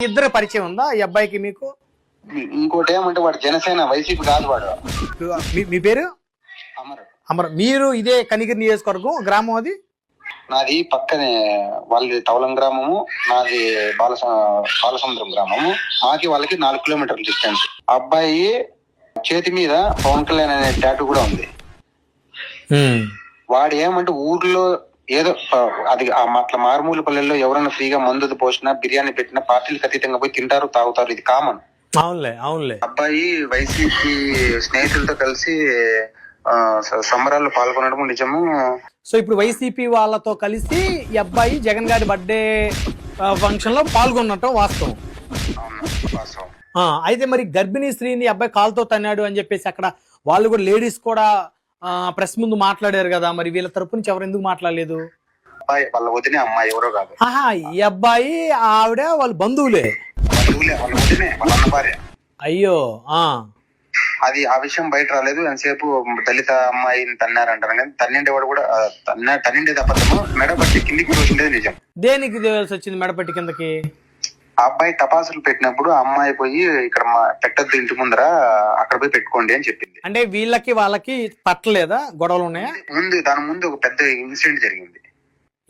ఇద్దరు పరిచయం ఉందా ఈ అబ్బాయికి మీకు? ఇంకోటి ఏమంటే వాడు జనసేన, వైసీపీ కాదు వాడు. మీ పేరు? అమర్. అమర్. మీరు ఇదే కనిగిరి నియోజకవర్గం గ్రామం అది? నాది పక్కనే, వాళ్ళది తవలం గ్రామము, నాది బాలసముద్రం గ్రామము. మాకి వాళ్ళకి 4 కిలోమీటర్ల డిస్టెన్స్. అబ్బాయి చేతి మీద పవన్ కళ్యాణ్ అనే టాటూ కూడా ఉంది. వాడు ఏమంటే ఊర్లో ఏదో అది అట్లా మారుమూల పల్లెల్లో ఎవరైనా ఫ్రీగా మందు పోసినా, బిర్యానీ పెట్టినా పార్టీలకు అతీతంగా పోయి తింటారు, తాగుతారు. ఇది కామన్. అవునులే అవునులే. అబ్బాయి వైసీపీ స్నేహితులతో కలిసి సంబరాల్లో పాల్గొనడం నిజము. సో ఇప్పుడు వైసీపీ వాళ్ళతో కలిసి ఈ అబ్బాయి జగన్ గారి బర్త్డే ఫంక్షన్ లో పాల్గొనటం వాస్తవం. అయితే మరి గర్భిణీ స్త్రీని అబ్బాయి కాలుతో తన్నాడు అని చెప్పేసి అక్కడ వాళ్ళు కూడా లేడీస్ కూడా ప్రెస్ ముందు మాట్లాడారు కదా, మరి వీళ్ళ తరపు నుంచి ఎవరు ఎందుకు మాట్లాడలేదు? అబ్బాయి వాళ్ళ వదినే, అమ్మాయి ఎవరో కాదు. ఈ అబ్బాయి ఆవిడ వాళ్ళ బంధువులే. వాళ్ళ వదినే, వాళ్ళ అన్న భార్య. అయ్యో. అది ఆ విషయం బయట రాలేదు. ఎంతసేపు దళిత అమ్మాయిని తన్నారంటారు కానీ తన్నిండేవాడు కూడా తన్నిండేది అబద్ధము. మెడబట్టి కిందికి తోసిండేది నిజం. దేనికి తెలిసి వచ్చింది మెడపట్టి కిందకి? ఆ అబ్బాయి టపాసులు పెట్టినప్పుడు ఆ అమ్మాయి పోయి ఇక్కడ పెట్టద్దు ఇంటి ముందర, అక్కడ పోయి పెట్టుకోండి అని చెప్పింది. అంటే వీళ్ళకి వాళ్ళకి పట్టలేదా, గొడవలు ఉన్నాయా? దాని ముందు ఒక పెద్ద ఇన్సిడెంట్ జరిగింది.